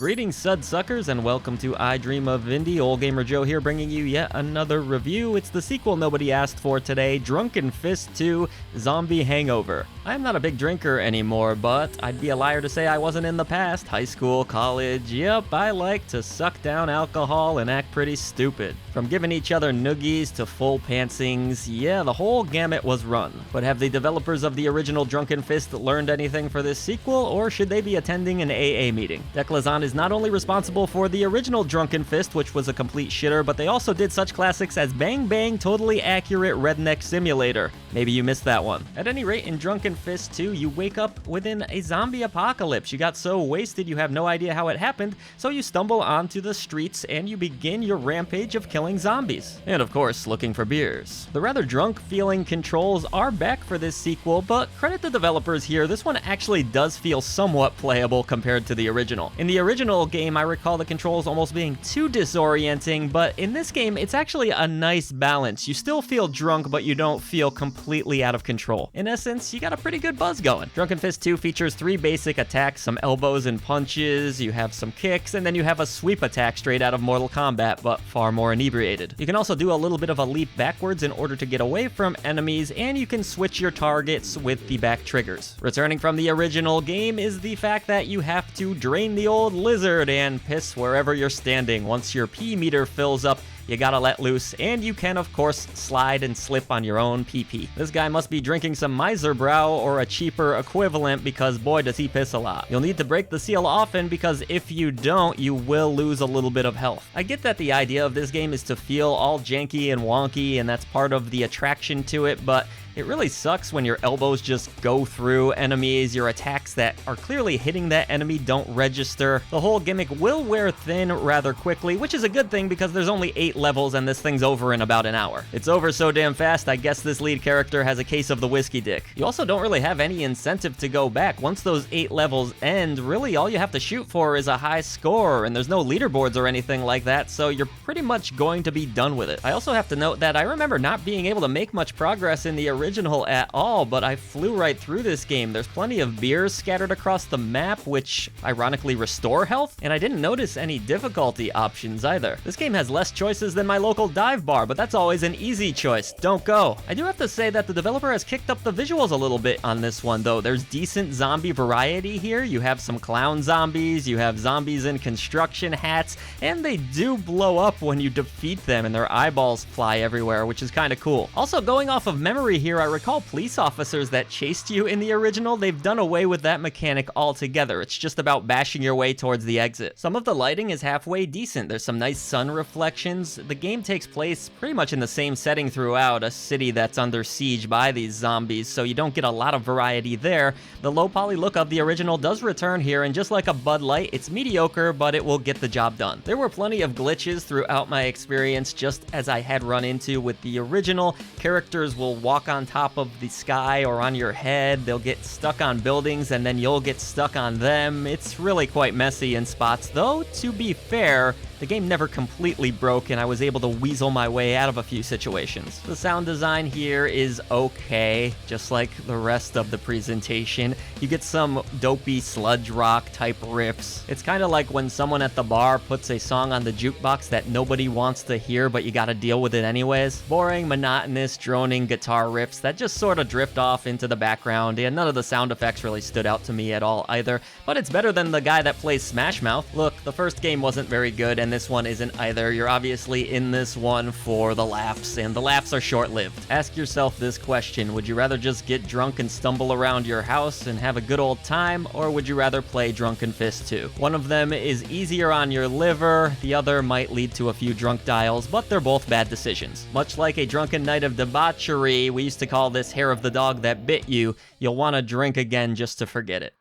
Greetings, Sudsuckers, and welcome to I Dream of Indie. Old Gamer Joe here, bringing you yet another review. It's the sequel nobody asked for today, Drunken Fist 2 Zombie Hangover. I'm not a big drinker anymore, but I'd be a liar to say I wasn't in the past. High school, college, yep, I like to suck down alcohol and act pretty stupid. From giving each other noogies to full pantsings, yeah, the whole gamut was run. But have the developers of the original Drunken Fist learned anything for this sequel, or should they be attending an AA meeting? DEKLAZON is not only responsible for the original Drunken Fist, which was a complete shitter, but they also did such classics as Bang Bang Totally Accurate Redneck Simulator. Maybe you missed that one. At any rate, in Drunken Fist 2, you wake up within a zombie apocalypse. You got so wasted you have no idea how it happened, so you stumble onto the streets and you begin your rampage of killing zombies. And of course, looking for beers. The rather drunk-feeling controls are back for this sequel, but credit the developers here, this one actually does feel somewhat playable compared to the original. In the original game, I recall the controls almost being too disorienting, but in this game, it's actually a nice balance. You still feel drunk, but you don't feel completely out of control. In essence, you got a pretty good buzz going. Drunken Fist 2 features 3 basic attacks, some elbows and punches, you have some kicks, and then you have a sweep attack straight out of Mortal Kombat, but far more inebriated. You can also do a little bit of a leap backwards in order to get away from enemies, and you can switch your targets with the back triggers. Returning from the original game is the fact that you have to drain the old lizard and piss wherever you're standing. Once your pee meter fills up, you gotta let loose, and you can of course slide and slip on your own pee-pee. This guy must be drinking some Miser Brow or a cheaper equivalent, because boy does he piss a lot. You'll need to break the seal often, because if you don't, you will lose a little bit of health. I get that the idea of this game is to feel all janky and wonky, and that's part of the attraction to it, but it really sucks when your elbows just go through enemies, your attacks that are clearly hitting that enemy don't register. The whole gimmick will wear thin rather quickly, which is a good thing because there's only 8 levels and this thing's over in about an hour. It's over so damn fast, I guess this lead character has a case of the whiskey dick. You also don't really have any incentive to go back. Once those 8 levels end, really all you have to shoot for is a high score, and there's no leaderboards or anything like that, so you're pretty much going to be done with it. I also have to note that I remember not being able to make much progress in the original at all, but I flew right through this game. There's plenty of beers scattered across the map, which ironically restore health, and I didn't notice any difficulty options either. This game has less choices than my local dive bar, but that's always an easy choice. Don't go. I do have to say that the developer has kicked up the visuals a little bit on this one, though. There's decent zombie variety here. You have some clown zombies, you have zombies in construction hats, and they do blow up when you defeat them, and their eyeballs fly everywhere, which is kind of cool. Also, going off of memory here, I recall police officers that chased you in the original. They've done away with that mechanic altogether. It's just about bashing your way towards the exit. Some of the lighting is halfway decent. There's some nice sun reflections. The game takes place pretty much in the same setting throughout, a city that's under siege by these zombies, so you don't get a lot of variety there. The low poly look of the original does return here, and just like a Bud Light, it's mediocre, but it will get the job done. There were plenty of glitches throughout my experience, just as I had run into with the original. Characters will walk on top of the sky or on your head, they'll get stuck on buildings, and then you'll get stuck on them. It's really quite messy in spots, though to be fair, the game never completely broke, and I was able to weasel my way out of a few situations. The sound design here is okay, just like the rest of the presentation. You get some dopey sludge rock type riffs. It's kind of like when someone at the bar puts a song on the jukebox that nobody wants to hear, but you gotta deal with it anyways. Boring, monotonous, droning guitar riffs that just sort of drift off into the background, and none of the sound effects really stood out to me at all either, but it's better than the guy that plays Smash Mouth. Look, the first game wasn't very good, and this one isn't either. You're obviously in this one for the laughs, and the laughs are short-lived. Ask yourself this question: would you rather just get drunk and stumble around your house and have a good old time, or would you rather play Drunken Fist 2? One of them is easier on your liver, the other might lead to a few drunk dials, but they're both bad decisions. Much like a drunken night of debauchery, we used to call this hair of the dog that bit you, you'll want to drink again just to forget it.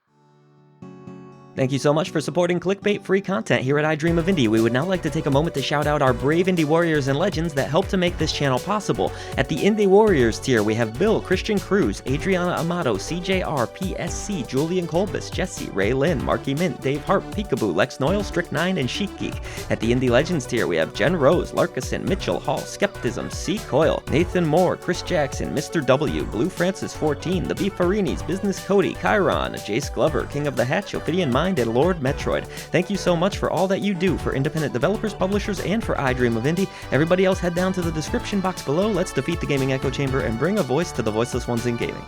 Thank you so much for supporting clickbait-free content here at I Dream of Indie. We would now like to take a moment to shout out our brave indie warriors and legends that help to make this channel possible. At the Indie Warriors tier, we have Bill, Christian Cruz, Adriana Amato, CJR, PSC, Julian Colbus, Jesse, Ray Lynn, Marky Mint, Dave Hart, Peekaboo, Lex Noyle, Strict9, and Chic Geek. At the Indie Legends tier, we have Jen Rose, Larkison, Mitchell, Hall, Skeptism, C. Coyle, Nathan Moore, Chris Jackson, Mr. W, Blue Francis 14, The Beefarinis, Business Cody, Chiron, Jace Glover, King of the Hatch, Ophidian Mind, and Lord Metroid. Thank you so much for all that you do for independent developers, publishers, and for I Dream of Indie. Everybody else head down to the description box below. Let's defeat the gaming echo chamber and bring a voice to the voiceless ones in gaming.